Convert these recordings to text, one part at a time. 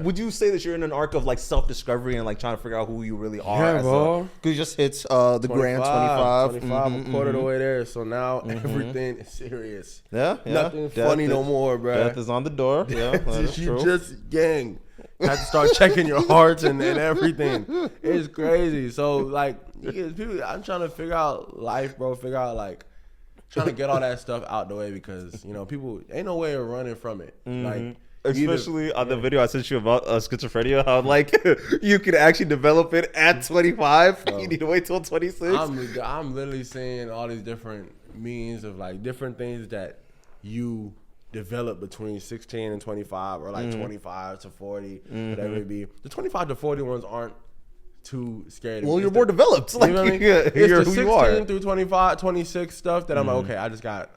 Would you say that you're in an arc of like self-discovery and like trying to figure out who you really are? Yeah, bro. Because you just hit the grand 25. 25, I'm a quarter of the way there. So now everything is serious. Yeah. Nothing funny no more, bro. Death is on the door. Yeah, that is You true. just, gang, have to start checking your hearts and everything. It's crazy. So, like, people, I'm trying to figure out life, bro. Figure out, like, trying to get all that stuff out the way because, you know, people, ain't no way of running from it. Like, especially on the video I sent you about schizophrenia, how like you can actually develop it at 25. You need to wait till 26. I'm literally seeing all these different means of like different things that you develop between 16 and 25 or like 25 to 40, whatever it be. The 25 to 40 ones aren't too scary. Well, you're more developed. Like, you know what I mean? You're It's the who you are. 16 through 25, 26 stuff that I'm like, okay,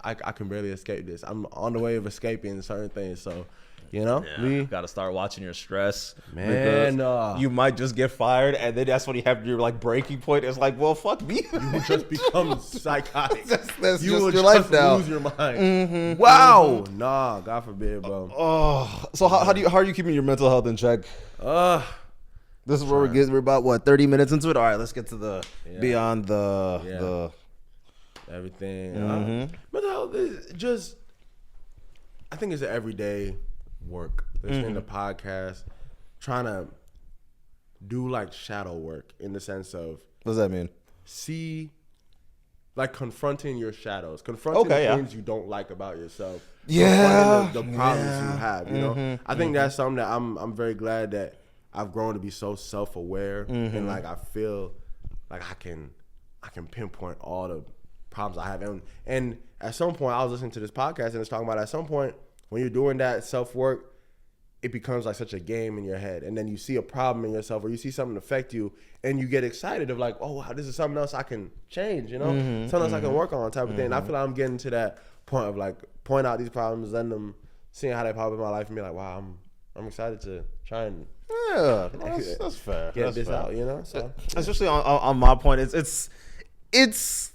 I can barely escape this. I'm on the way of escaping certain things. So, you know, You gotta start watching your stress, Man, because you might just get fired, and then that's when you have your like breaking point. It's like, well, fuck me. you will just become psychotic. That's You just will your just life now. lose your mind. Wow. Nah, God forbid, bro. Oh, so how are you keeping your mental health in check? This is where we're about what 30 minutes into it. All right, let's get to the beyond the everything. Mental health is just, I think it's an everyday work. Listening to podcasts, trying to do like shadow work in the sense of what does that mean? see, like confronting your shadows, confronting the things you don't like about yourself. Confronting the problems you have. You know, I think that's something that I'm very glad that I've grown to be so self-aware and like I feel like I can pinpoint all the problems I have. And at some point I was listening to this podcast and it's talking about at some point when you're doing that self-work, it becomes like such a game in your head. And then you see a problem in yourself or you see something affect you and you get excited of like, oh, wow, this is something else I can change, you know? Something else I can work on type of thing. And I feel like I'm getting to that point of like point out these problems, letting them, seeing how they pop in my life and be like, wow, I'm excited to try and that's fair. get this out, you know? So especially on my point, it's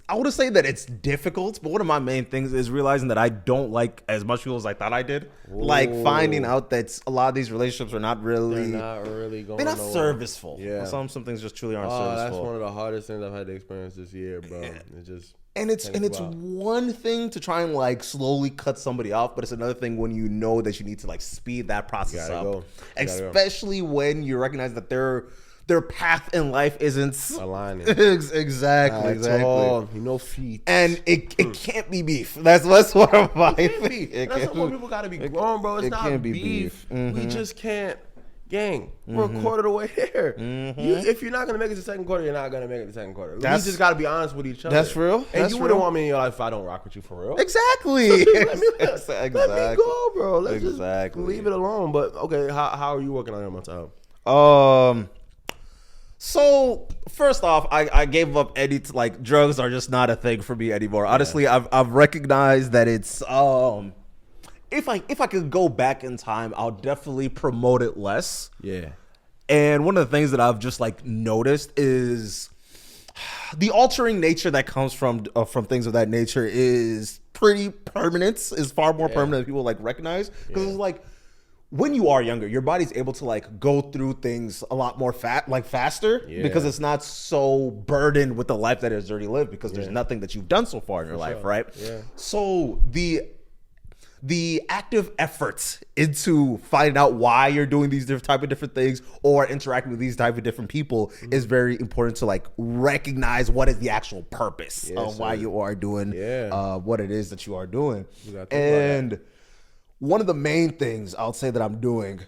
I wouldn't say that it's difficult, but one of my main things is realizing that I don't like as much people as I thought I did. Like finding out that a lot of these relationships are not really going they're not nowhere. serviceful. Yeah. Some things just truly aren't serviceful. That's one of the hardest things I've had to experience this year, bro. It's just it's one thing to try and like slowly cut somebody off, but it's another thing when you know that you need to like speed that process up. Especially when you recognize that their path in life isn't aligning. exactly. You know, feet. And it can't be beef. That's what I'm buying. That's what people gotta be grown, bro. It's not beef. We just can't. Gang, we're a quarter of the way there. If you're not gonna make it to the second quarter, you're not gonna make it to the second quarter. We just gotta be honest with each other. That's real. And you wouldn't want me in your life if I don't rock with you for real. Exactly. Let me go, bro. Let's just leave it alone. But okay, how are you working on your mental health? So first off, I gave up any like drugs are just not a thing for me anymore. Honestly, I've recognized that it's if I could go back in time, I'll definitely promote it less. Yeah. And one of the things that I've just like noticed is the altering nature that comes from things of that nature is pretty permanent. Is far more permanent than people like recognize, because it's like when you are younger, your body's able to like go through things a lot more faster because it's not so burdened with the life that it's already lived because there's nothing that you've done so far in your life, right? Yeah. So the active efforts into finding out why you're doing these different things or interacting with these type of different people is very important to like recognize what is the actual purpose of why you are doing what it is that you are doing. And one of the main things I'll say that I'm doing,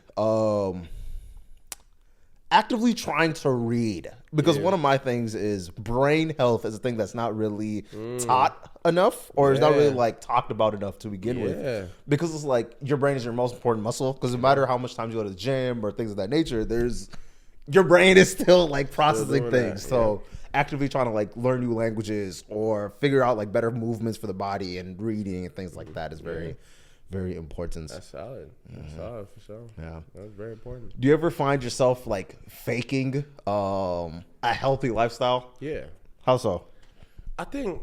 actively trying to read, because one of my things is brain health is a thing that's not really taught enough, or is not really like talked about enough to begin with, because it's like your brain is your most important muscle, because no matter how much time you go to the gym or things of that nature, your brain is still like processing things. So actively trying to like learn new languages or figure out like better movements for the body and reading and things like that is very very important. That's solid. That's solid for sure. Yeah, that's very important. Do you ever find yourself like faking a healthy lifestyle? Yeah. How so? I think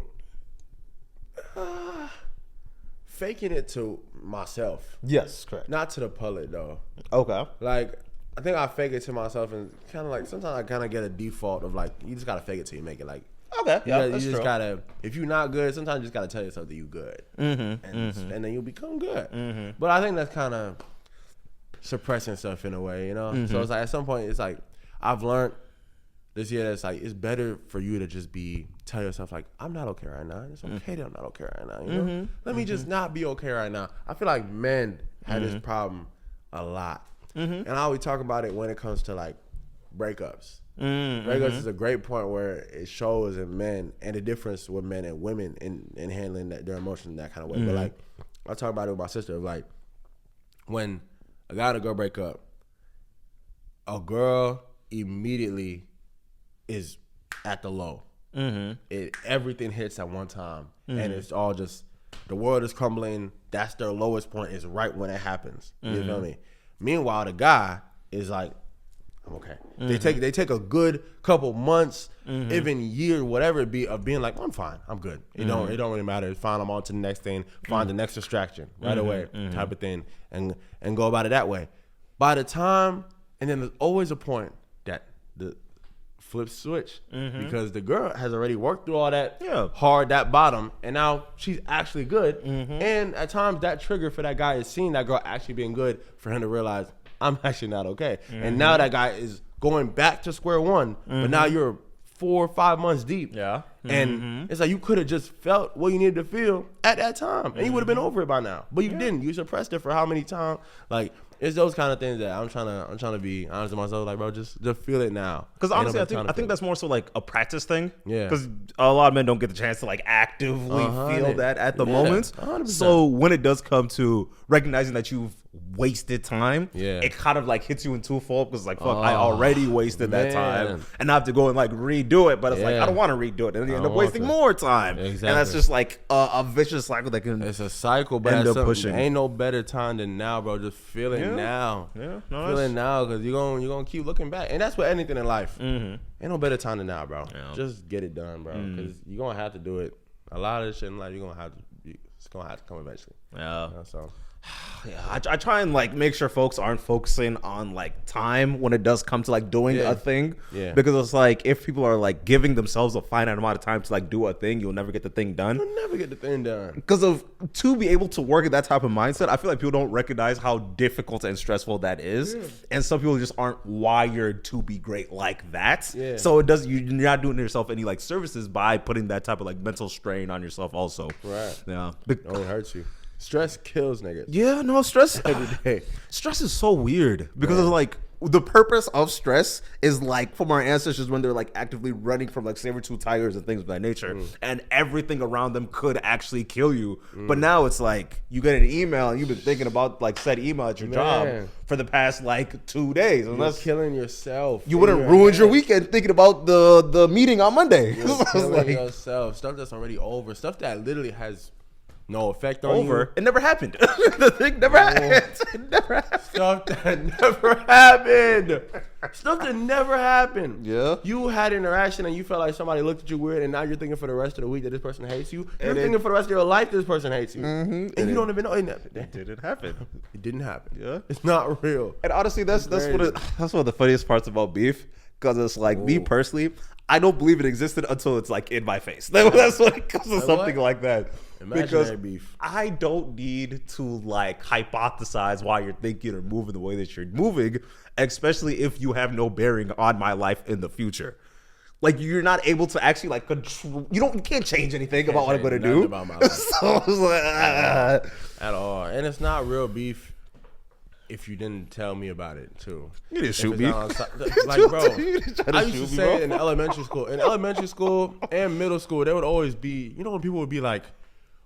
faking it to myself. Yes, correct. Not to the public though. Okay. Like I think I fake it to myself, and kind of like sometimes I kind of get a default of like you just gotta fake it till you make it. Like okay, yeah, you just gotta. If you're not good, sometimes you just gotta tell yourself that you're good, and then you'll become good. But I think that's kind of suppressing stuff in a way, you know. So it's like at some point, it's like I've learned this year that it's like it's better for you to just tell yourself like I'm not okay right now. It's okay that I'm not okay right now. You know, let me just not be okay right now. I feel like men have this problem a lot. And I always talk about it when it comes to like breakups. Breakups is a great point where it shows in men and the difference with men and women in handling their emotions in that kind of way. But like I talk about it with my sister, like when a guy and a girl break up, a girl immediately is at the low. Everything hits at one time, and it's all just the world is crumbling. That's their lowest point. Is right when it happens. You feel me? Meanwhile, the guy is like, I'm okay. They take a good couple months, even year, whatever it be, of being like, I'm fine, I'm good. It don't really matter. It's fine. I'm on to the next thing. Find the next distraction right away, type of thing, and go about it that way. By the time, and then there's always a point that the flip switch because the girl has already worked through all that hard, that bottom, and now she's actually good. And at times that trigger for that guy is seeing that girl actually being good for him to realize I'm actually not okay. And now that guy is going back to square one, but now you're 4 or 5 months deep. And it's like you could have just felt what you needed to feel at that time, and you would have been over it by now. But you didn't. You suppressed it for how many times? Like it's those kind of things that I'm trying to be honest with myself. Like, bro, just feel it now. Because honestly, I think that's more so like a practice thing. Yeah. Because a lot of men don't get the chance to like actively feel that at the moment. 100%. So when it does come to recognizing that you've wasted time, it kind of like hits you in twofold because like fuck, I already wasted that time, and I have to go and like redo it. But it's like I don't want to redo it, and you end up wasting more time. Exactly. And that's just like a vicious cycle that can. It's a cycle, but end up pushing. Ain't no better time than now, bro. Just feel it now. No, feel it now because you're gonna keep looking back, and that's with anything in life. Ain't no better time than now, bro. Just get it done, bro. Because you're gonna have to do it. A lot of this shit in life, you're gonna have to. It's gonna have to come eventually. Yeah. You know, so. Yeah, I try and like make sure folks aren't focusing on like time when it does come to like doing a thing. Yeah. Because it's like if people are like giving themselves a finite amount of time to like do a thing, you'll never get the thing done. You'll never get the thing done. Because to be able to work at that type of mindset, I feel like people don't recognize how difficult and stressful that is. And some people just aren't wired to be great like that. Yeah. So you're not doing yourself any like services by putting that type of like mental strain on yourself also. Right. Yeah. It hurts you. Stress kills niggas. Yeah, no, stress every day. Stress is so weird because it's like the purpose of stress is like from our ancestors when they're like actively running from like saber-tooth tigers and things of that nature, and everything around them could actually kill you. But now it's like you get an email and you've been thinking about like said email at your job for the past like 2 days. You're killing yourself. You wouldn't ruin your weekend thinking about the meeting on Monday. You're killing yourself. Stuff that's already over. Stuff that literally has no effect on you. It never happened. The thing never happened. It never happened. Stuff that never happened. Stuff that never happened. Yeah. You had an interaction and you felt like somebody looked at you weird, and now you're thinking for the rest of the week that this person hates you. You're thinking for the rest of your life this person hates you. And you don't even know it didn't happen. It didn't happen. Yeah. It's not real. And honestly, that's one of the funniest parts about beef. Because it's like me personally, I don't believe it existed until it's like in my face. That's when it comes to something like that. Imaginary beef. I don't need to like hypothesize why you're thinking or moving the way that you're moving, especially if you have no bearing on my life in the future. Like you're not able to actually like control. You can't change anything about what I'm gonna do. About my life. So it's like at all, and it's not real beef. If you didn't tell me about it too, you didn't shoot me. Like, bro, I used to say in elementary school and middle school, there would always be, you know, when people would be like,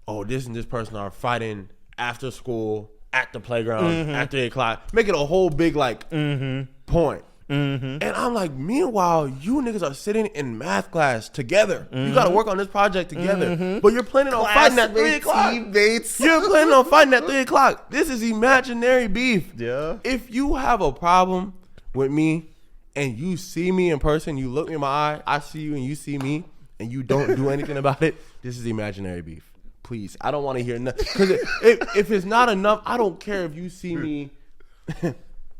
"Oh, this and this person are fighting after school, at the playground, after 8 o'clock," make it a whole big like point. And I'm like, meanwhile, you niggas are sitting in math class together. You got to work on this project together. But you're planning on fighting at 3 o'clock. Teammates. You're planning on fighting at 3 o'clock. This is imaginary beef. Yeah. If you have a problem with me and you see me in person, you look me in my eye, I see you and you see me, and you don't do anything about it, this is imaginary beef. Please, I don't want to hear nothing. Because if it's not enough, I don't care if you see me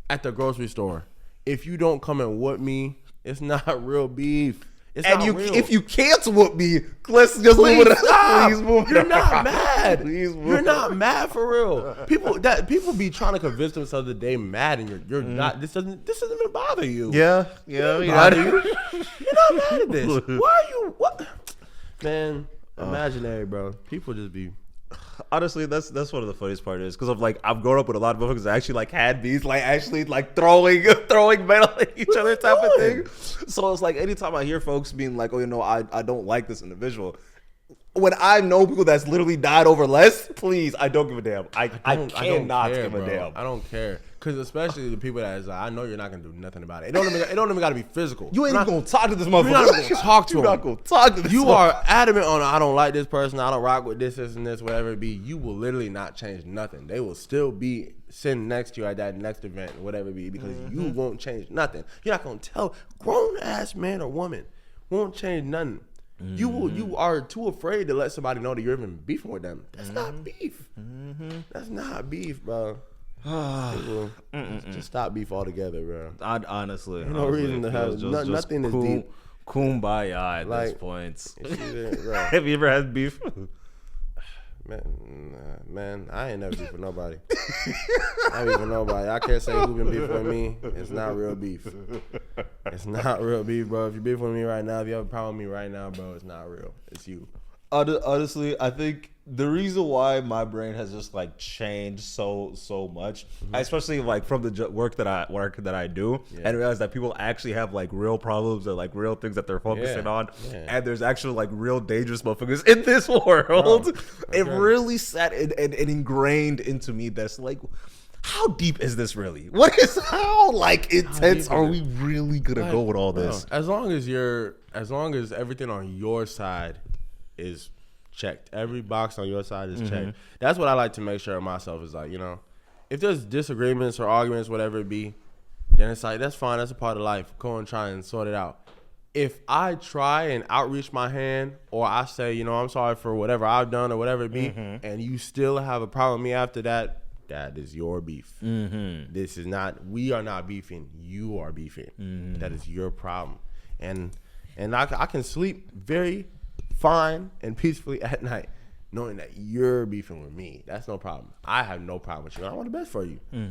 at the grocery store if you don't come and whoop me, it's not real beef. It's and not real. If you can't whoop me, let's just move it. Please move it. You're not mad. Please move You're not mad for real. People be trying to convince themselves that they mad and you're not. This doesn't even bother you. Yeah. You're not mad at this. Why are you? What? Man, imaginary, bro. People just be. Honestly, that's one of the funniest part is because of like I've grown up with a lot of motherfuckers that actually like had beats, like actually like throwing metal at each other type of thing. So it's like anytime I hear folks being like, oh, I don't like this individual. When I know people that's literally died over less, please, I don't give a damn. I cannot give a damn. I don't care. Because especially the people that is like, I know you're not going to do nothing about it. It don't even got to be physical. You ain't even going to talk to this motherfucker. You're not going to talk to him. You're not going to talk to this You are adamant on, I don't like this person. I don't rock with this, and this, whatever it be. You will literally not change nothing. They will still be sitting next to you at that next event, whatever it be, because you won't change nothing. You're not going to tell grown-ass man or woman won't change nothing. You are too afraid to let somebody know that you're even beefing with them. That's not beef. That's not beef, bro. People, just stop beef altogether, bro. Honestly, no reason to have nothing is deep. Kumbaya at this point. Have you ever had beef? Man, I ain't never beef with nobody. I beef with nobody. I can't say who been beef with me. It's not real beef. It's not real beef, bro. If you beef with me right now, if you have a problem with me right now, bro, it's not real. It's you. Honestly, I think the reason why my brain has just like changed so much, especially like from the work that I do, and realize that people actually have like real problems or like real things that they're focusing on, and there's actually like real dangerous motherfuckers in this world. It really sat and ingrained into me that's like, how deep is this really? How like intense are we really gonna go with all this? As long as everything on your side is checked, every box on your side is checked. That's what I like to make sure of myself is like, if there's disagreements or arguments, whatever it be, then it's like, that's fine. That's a part of life. Go and try and sort it out. If I try and outreach my hand or I say, I'm sorry for whatever I've done or whatever it be, and you still have a problem with me after that, that is your beef. This is not, we are not beefing. You are beefing. That is your problem. And I can sleep very fine and peacefully at night knowing that you're beefing with me. That's no problem. I have no problem with you. I want the best for you.